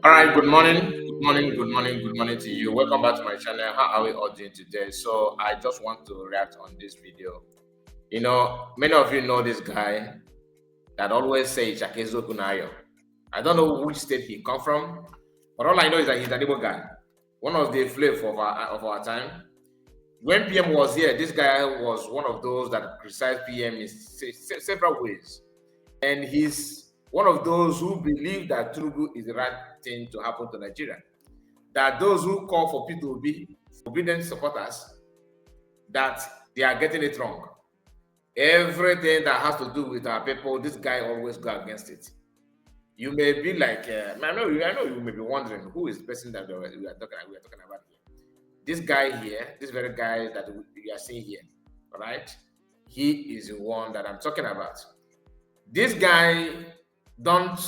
All right, good morning, good morning, good morning, good morning to you. Welcome back to my channel. How are we all doing today? So, I just want to react on this video. Many of you know this guy that always say Chakezo Kunayo. I don't know which state he come from, but all I know is that he's an Igbo guy, one of the flavor of our time. When PM was here, this guy was one of those that criticized PM in several ways. And he's one of those who believe that Tinubu is the right thing to happen to Nigeria. That those who call for people to be obedient supporters, that they are getting it wrong. Everything that has to do with our people, this guy always go against it. You may be like, I know you may be wondering who is the person that we are talking about here. This guy here, this very guy that we are seeing here, all right? He is the one that I'm talking about. This guy don't,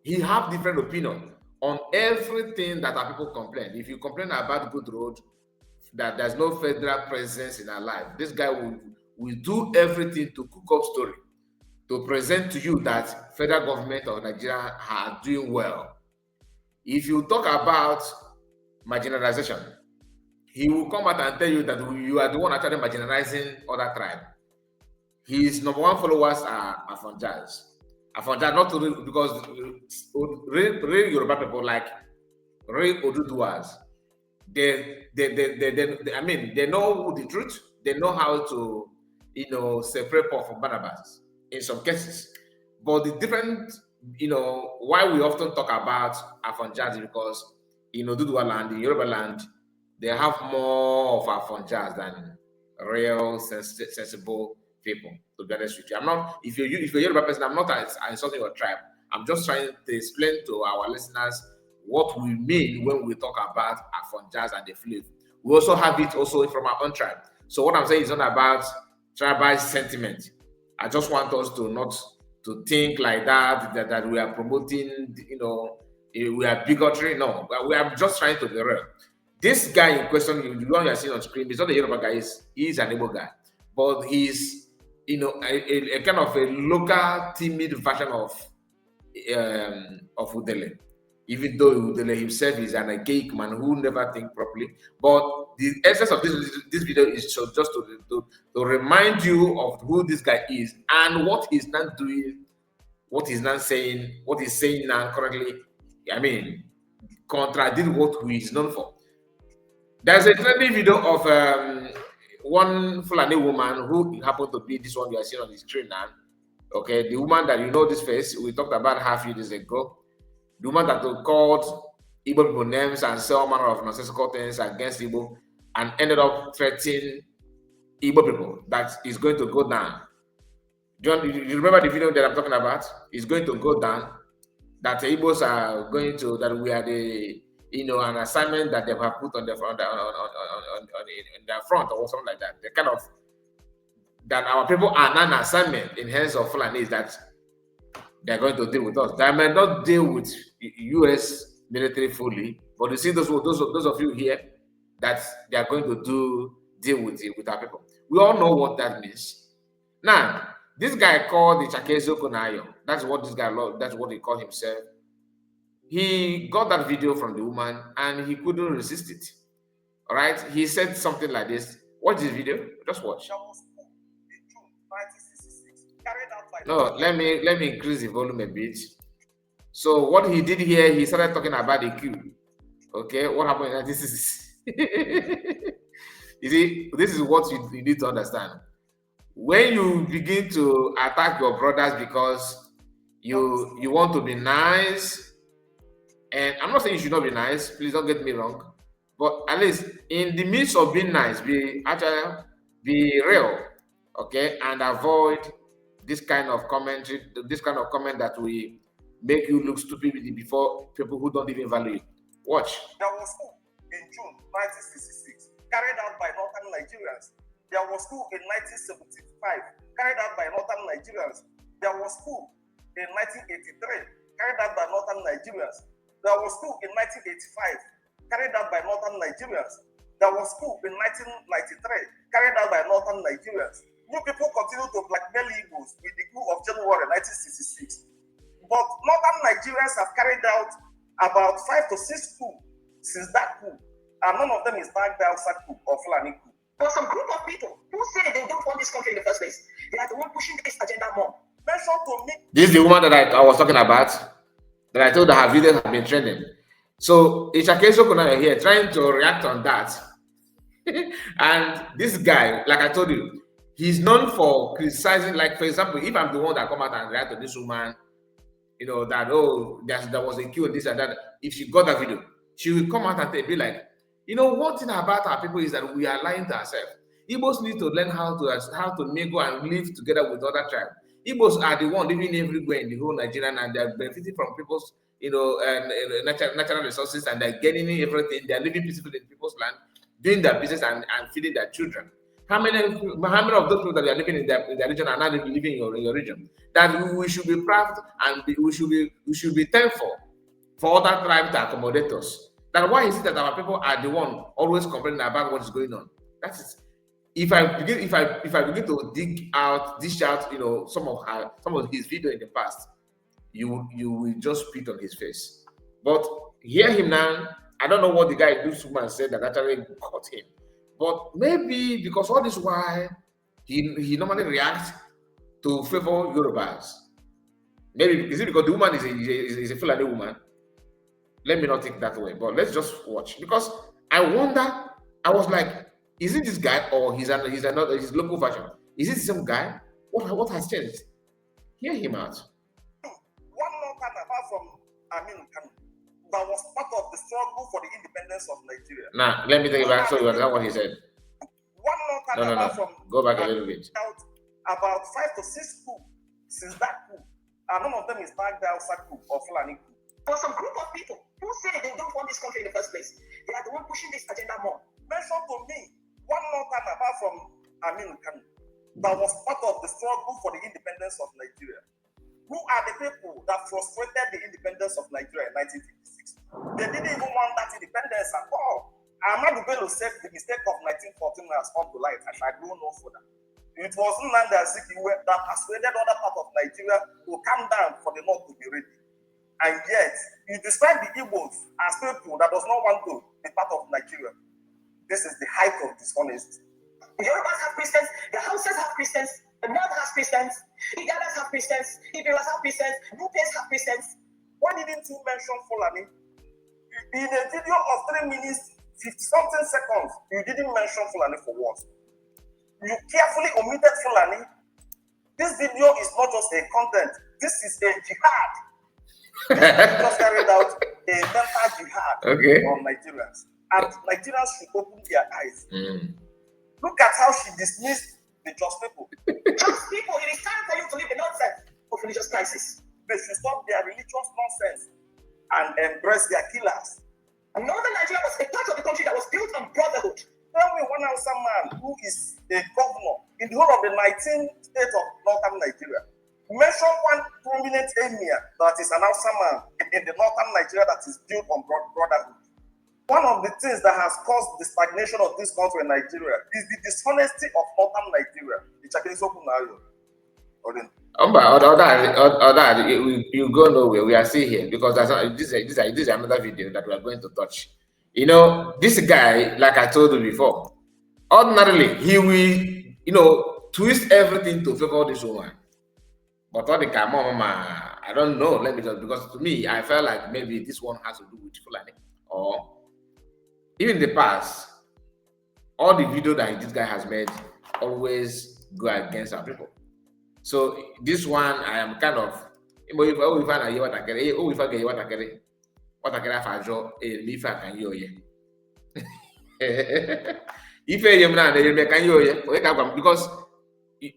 he have different opinion on everything that our people complain. If you complain about good road, that there's no federal presence in our life, this guy will do everything to cook up story to present to you that federal government of Nigeria are doing well. If you talk about marginalization, he will come out and tell you that you are the one actually marginalizing other tribe. His number one followers are Afonjas. Afonja, not to because real Yoruba people like real Oduduwas, they know the truth. They know how to, separate Paul from Barnabas in some cases. But the different, why we often talk about Afonjas is because in Oduduwa land, in Yoruba land, they have more of Afonjas than real sensible people. To be honest with you, I'm not. If you're a Yoruba person, I'm not insulting your tribe. I'm just trying to explain to our listeners what we mean when we talk about Afonjas and the Efulefu. We also have it also from our own tribe. So what I'm saying is not about tribal sentiment. I just want us to not to think like that we are promoting, we are bigotry. No, we are just trying to be real. This guy in question, the one you are seeing on screen, is not a Yoruba guy. He's an Igbo guy, but he's a kind of a local timid version of Udele. Even though Udele himself is an archaic man who never think properly. But the essence of this video is just to remind you of who this guy is and what he's not doing, what he's not saying, what he's saying now currently. I mean, contradict what he is known for. There's a trending video of one Fulani woman who happened to be this one you are seeing on the screen now. Okay, the woman that you know this face, we talked about her a few days ago. The woman that called Igbo people names and said all manner of nonsensical things against Igbo and ended up threatening Igbo people that is going to go down. John, you remember the video that I'm talking about? It's going to go down. That the Igbos are going to, that we are the, an assignment that they have put on their front, in their front or something like that. The kind of, that our people are not an assignment in hands of Fulani is that they're going to deal with us. They may not deal with U.S. military fully, but you see those of you here that they are going to deal with our people. We all know what that means. Now, this guy called the Chakezo Kunayo. That's what this guy, that's what he called himself. He got that video from the woman and he couldn't resist it. All right, he said something like this. Watch this video. Just watch. No, let me increase the volume a bit. So what he did here, he started talking about the queue. Okay, what happened? This is you see, this is what you need to understand. When you begin to attack your brothers because you want to be nice, and I'm not saying you should not be nice, please don't get me wrong, but at least in the midst of being nice, be real, okay, and avoid this kind of commentary, this kind of comment that will make you look stupid before people who don't even value it. Watch. There was coup in June 1966 carried out by northern Nigerians. There was coup in 1975 carried out by northern Nigerians. There was coup in 1983 carried out by northern Nigerians. There was coup in 1985 carried out by northern Nigerians. There was coup in 1993 carried out by northern Nigerians. You people continue to blackmail Igbos with the coup of January 1966. But northern Nigerians have carried out about 5 to 6 coups since that coup, and none of them is back the outside coup or Fulani coup. For some group of people who say they don't want this country in the first place, they are the one pushing this agenda more. Mention to me. This is the woman that I was talking about, that I told her videos have been trending. So Ishakeso Kunana here trying to react on that. And this guy, like I told you, he's known for criticizing, like for example, if I'm the one that come out and react to this woman, you know, that oh, there was a queue and this and that. If she got that video, she will come out and be like, you know, one thing about our people is that we are lying to ourselves. Igbos need to learn how to mingle and live together with other tribes. Igbos are the one living everywhere in the whole Nigerian, and they're benefiting from people's, you know, natural resources, and they're getting everything. They're living peacefully in people's land, doing their business and feeding their children. How many of those people that are living in their region are not living in your region? That we should be proud and we should be thankful for other tribes to accommodate us. That why is it that our people are the one always complaining about what is going on? That is, if I begin to dish out, you know, some of his video in the past, you will just spit on his face. But hear him now. I don't know what the guy this woman said that actually caught him. But maybe because all this while he normally reacts to favor Yorubas. Maybe is it because the woman is a Fulani woman? Let me not think that way, but let's just watch. Because I wonder, I was like, is it this guy or he's another his local version? Is it the same guy? What has changed? Hear him out. One more time apart from that was part of the struggle for the independence of Nigeria. Now, let me take it back. So you understand what he said. One more time apart from go back a little bit. About 5 to 6 coups since that coup, and none of them is back the outside coup or Fulani coup. For some group of people who say they don't want this country in the first place, they are the one pushing this agenda more. Mention to me one more time apart from that was part of the struggle for the independence of Nigeria. Who are the people that frustrated the independence of Nigeria in 1956? They didn't even want that independence at all. Ahmadu Bello said the mistake of 1914 has come to light, and I go no further. It was Nnamdi Azikiwe that persuaded other part of Nigeria to come down for the North to be ready. And yet, you describe the Igbos as people that does not want to be part of Nigeria. This is the height of dishonesty. The Yorubas have Christians, the Hausas have Christians, the North has Christians, the others have Christians, the Iberas have Christians, Nupians have Christians. Why didn't you mention Fulani? In a video of 3 minutes, 50-something seconds, you didn't mention Fulani for what? You carefully omitted Fulani. This video is not just a content, this is a jihad. Just carried out a mental jihad on Nigerians. And Nigerians should open their eyes. Look at how she dismissed the just people. Just people, it is time for you to leave the nonsense of religious crisis. They should stop their religious nonsense and embrace their killers. And Northern Nigeria was a part of the country that was built on brotherhood. Tell me one Hausa man who is a governor in the whole of the 19 states of Northern Nigeria. Mention one prominent emir that is an Hausa man in the Northern Nigeria that is built on brotherhood. One of the things that has caused the stagnation of this country in Nigeria is the dishonesty of Northern Nigeria. You go nowhere. We are still here because this is another video that we are going to touch. You know, this guy, like I told you before, ordinarily he will, you know, twist everything to favor this woman. But all the mama, I don't know. Let me just, because to me, I felt like maybe this one has to do with Fulani, or even in the past, all the video that this guy has made always go against our people. So this one, I am kind of, because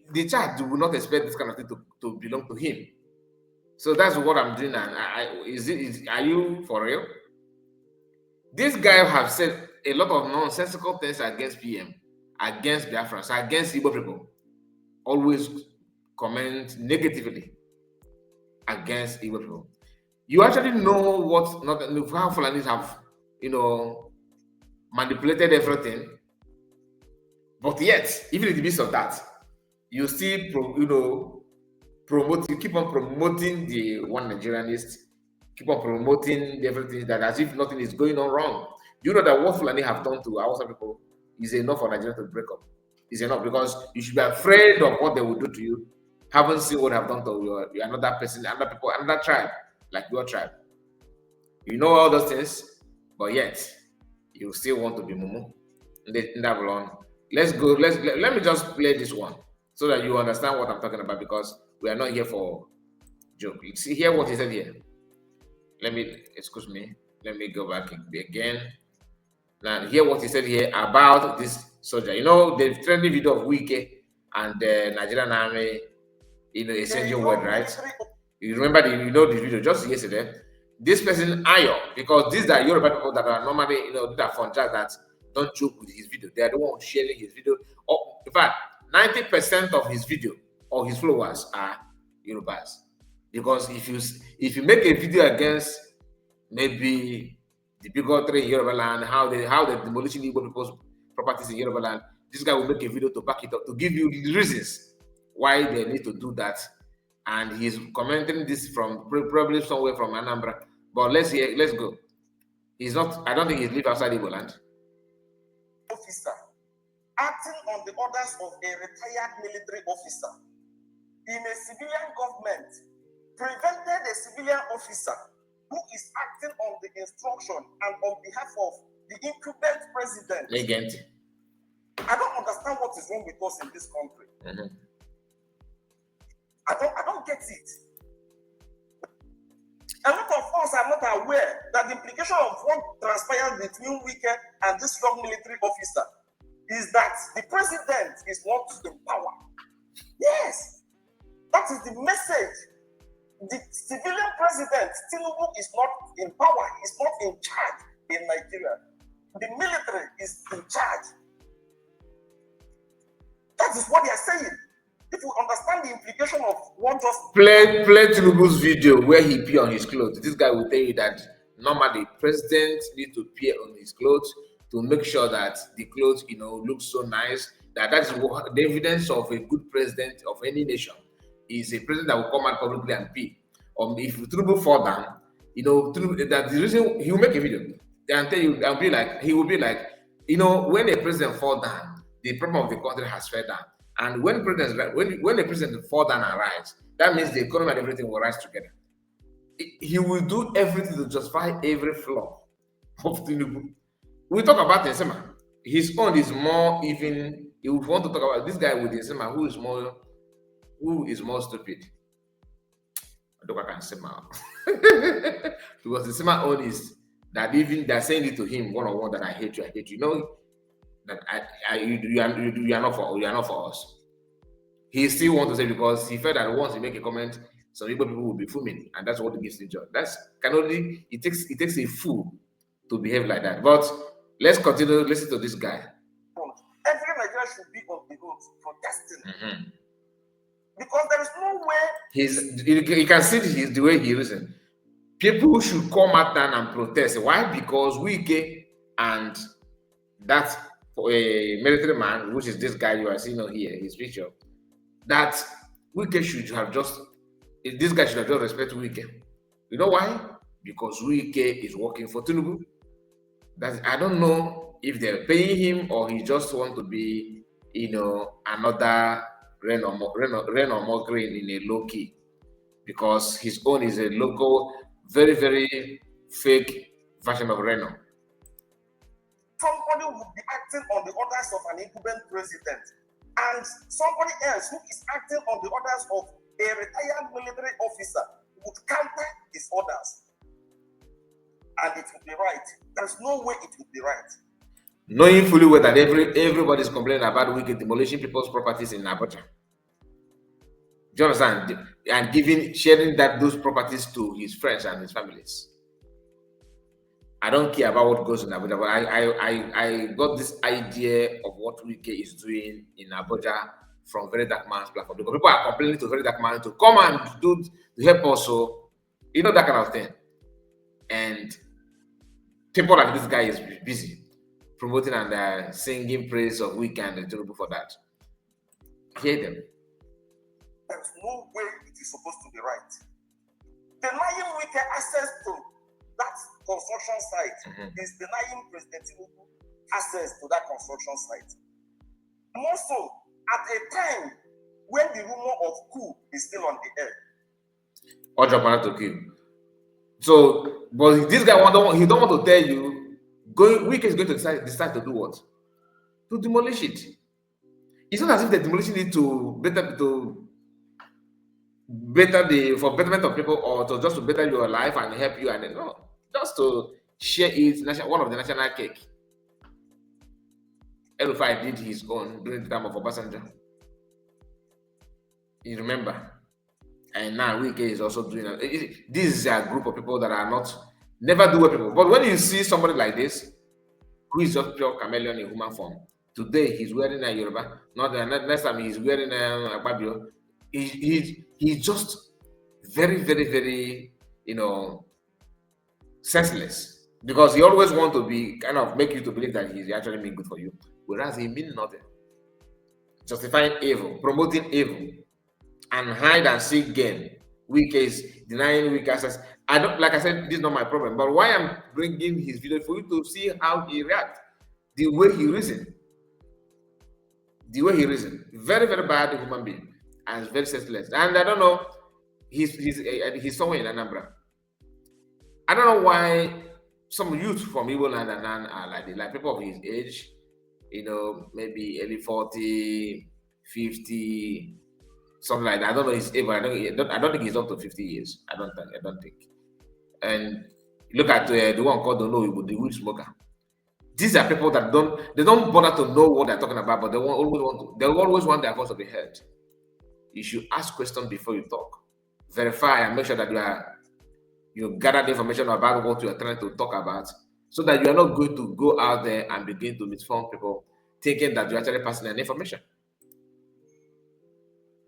the child will not expect this kind of thing to belong to him. So that's what I'm doing. And are you for real? This guy have said a lot of nonsensical things against PM, against Biafrans, against Igbo people. Always comment negatively against Igbo people. You actually know how Fulanis have, you know, manipulated everything. But yet, even in the midst of that, you still, keep on promoting the one Nigerianist, keep on promoting everything that as if nothing is going on wrong. You know that what Fulani have done to our people is enough for Nigeria to break up. It's enough because you should be afraid of what they will do to you. Haven't seen what have done to your another person, another people, another tribe, like your tribe. You know all those things, but yet you still want to be Mumu. Let's go. Let me just play this one so that you understand what I'm talking about because we are not here for joke. You see, hear what he said here. Excuse me. Let me go back again. Now, hear what he said here about this soldier. You know, the trending video of Wike and the Nigerian army, exchanging word, right? You remember the video just yesterday. This person, Ayo, because these are Yoruba people that are normally, that fun that don't joke with his video. They are the ones sharing his video. In fact, 90% of his video or his followers are Yorubas. Because if you make a video against maybe the bigotry in Yoruba land, how they demolishing Igbo people's properties in Yoruba land, this guy will make a video to back it up, to give you the reasons why they need to do that. And he's commenting this from probably somewhere from Anambra. But let's go. He's not, I don't think he's live outside Igbo land. Officer acting on the orders of a retired military officer in a civilian government prevented a civilian officer who is acting on the instruction and on behalf of the incumbent president. Agent. I don't understand what is wrong with us in this country. Mm-hmm. I don't get it. A lot of us are not aware that the implication of what transpired between Wike and this young military officer is that the president is not in power. Yes, that is the message. The civilian president, Tinubu, is not in power. He's not in charge in Nigeria. The military is in charge. That is what they are saying. If you understand the implication of what just play Tinubu's video where he pee on his clothes, this guy will tell you that normally president needs to pee on his clothes to make sure that the clothes look so nice. That's what the evidence of a good president of any nation is, a president that will come out publicly and pee. If Tinubu fall down, that the reason he will make a video and tell you, he will be like, when a president fall down, the problem of the country has fell down. And when the president fall down and rise, that means the economy and everything will rise together. He will do everything to justify every flaw of Tinubu. We talk about Nsema. His own is more even. If we want to talk about this guy with Nsema, who is more stupid. I don't know what I can say now. Because Nsema own is that even they're saying it to him one-on-one that I hate you. That you are not for us. He still wants to say because he felt that once he make a comment, some people will be fuming, and that's what gives the job. It takes a fool to behave like that. But let's continue. Listen to this guy. Every Nigerian should be on the road protesting. Mm-hmm. Because there is no way. You can see the way he reasons. People should come out and protest. Why? Because Wike and that a military man, which is this guy you are seeing here, his picture, that Wike should have just respect Wike. You know why? Because Wike is working for Tinubu. I don't know if they're paying him or he just want to be, another rain or more green in a low key, because his own is a local, very, very fake version of Reno. Somebody would be acting on the orders of an incumbent president, and somebody else who is acting on the orders of a retired military officer would counter his orders. And it would be right. There's no way it would be right. Knowing fully well that everybody is complaining about Wike demolishing people's properties in Abuja. Do you understand? And sharing those properties to his friends and his families. I don't care about what goes in Abuja, but I got this idea of what Wike is doing in Abuja from Very Dark Man's platform. Because people are complaining to Very Dark Man to come and to help us, so that kind of thing. And people like this guy is busy promoting and singing praise of Wike and Tinubu for that. Hear them. there's no way it is supposed to be right. Denying Wike access to that construction site is denying President Tinubu access to that construction site. More so, at a time when the rumor of coup is still on the air. Or to kill. So, but this guy he don't want to tell you. Wike is going to decide to do what? To demolish it. It's not as if they're demolishing it to better for betterment of people, or to just to better your life and help you, and no, just to share it, one of the national cake. El-Rufai did his own during the time of Obasanjo. You remember? And now Wike is also doing it. This is a group of people that are never do what people. But when you see somebody like this, who is just pure chameleon in human form, today he's wearing a Yoruba, not the next time he's wearing a Babio. He's just very, very, very, senseless, because he always want to be kind of make you to believe that he's actually being good for you, whereas he means nothing. Justifying evil, promoting evil, and hide and seek gain. Wike is denying Wike access. Like I said, this is not my problem. But why I'm bringing his video for you to see how he reacts, the way he reasons. Very, very bad human being, and very senseless. And I don't know, he's somewhere in Anambra. I don't know why some youth from Igbo land and are like people of his age, maybe early 40, 50, something like that. I don't know his age, but I don't think he's up to 50 years. I don't think. And look at the one called the weed smoker. These are people that don't bother to know what they're talking about, but they always want their voice to be heard. You should ask questions before you talk. Verify and make sure that you gather the information about what you are trying to talk about, so that you are not going to go out there and begin to misinform people, thinking that you're actually passing an information.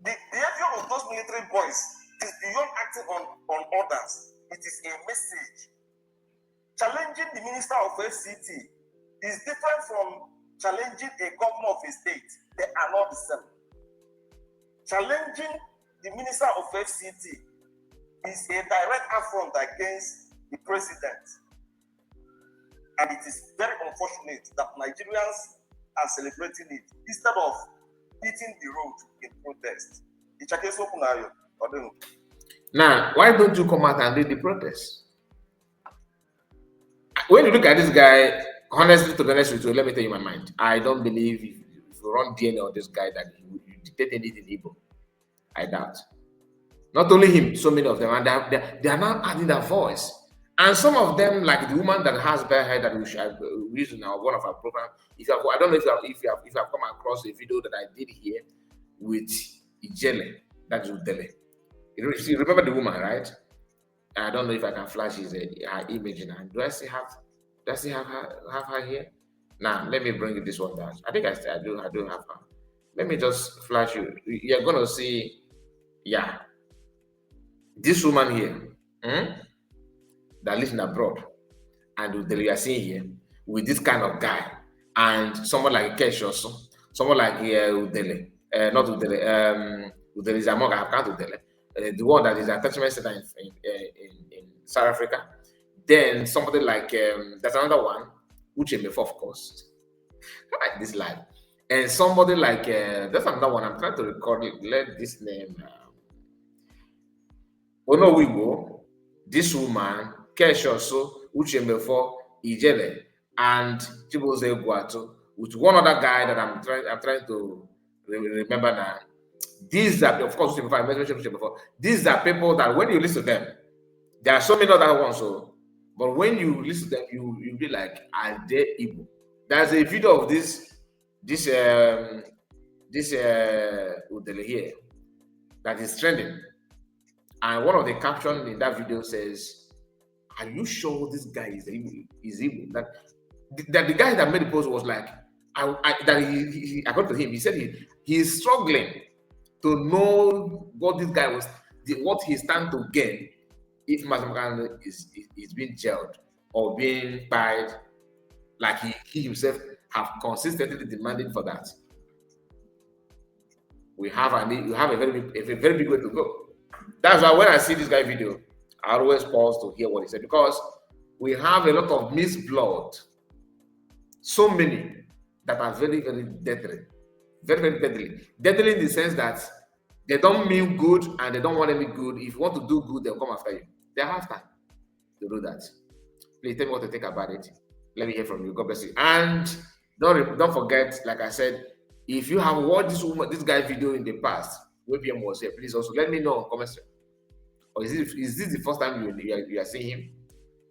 The behavior of those military boys is beyond acting on orders. It is a message. Challenging the minister of FCT is different from challenging a governor of a state. They are not the same. Challenging the minister of FCT is a direct affront against the president. And it is very unfortunate that Nigerians are celebrating it instead of hitting the road in protest. Now, why don't you come out and lead the protest? When you look at this guy, honestly, to be honest with you, let me tell you my mind. I don't believe if you run DNA on this guy that you dictate anything evil. I doubt. Not only him, so many of them, and they are now adding their voice. And some of them, like the woman that has bare hair that we use in one of our programs. I don't know if you have come across a video that I did here with Ijele, that's Udele. You remember the woman, right? I don't know if I can flash her image now. Do I still have her here? Now let me bring you this one down. I think I do have her. Let me just flash you. You're gonna see, yeah, this woman here that lives in abroad, and you are seeing here with this kind of guy, and someone like Kesh also, someone like Udele, not Udele, Udele is among I can't Udele. The one that is attachment center in South Africa. Then somebody like there's another one, Uchemefor, of course. I like this live. And somebody like there's another one. I'm trying to record it. Let this name. Onowibo, this woman, Kesh also, Uchemefor, Ijele, and Chiboze Guato, with one other guy that I'm trying to remember now. These are, of course, I mentioned before. These are people that when you listen to them, there are so many other ones. So, but when you listen to them, you be like, are they evil? There's a video of this Udele here that is trending, and one of the captions in that video says, "Are you sure this guy is evil?" That the guy that made the post was like, according to him, he said he is struggling to know what this guy what he stands to gain if Masamakanda is being jailed or being tied, like he himself have consistently demanded for that. we have a very big way to go. That's why when I see this guy video, I always pause to hear what he said, because we have a lot of mixed blood, so many that are very, very deadly, very, very deadly. Deadly in the sense that they don't mean good and they don't want any good. If you want to do good, they'll come after you. They have time to do that. Please tell me what to think about it. Let me hear from you. God bless you. And don't forget, like I said, if you have watched this guy video in the past, WPM was here, please also let me know in comments. Or is this the first time you are seeing him?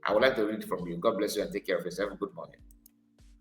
I would like to read from you. God bless you and take care of yourself. Good morning.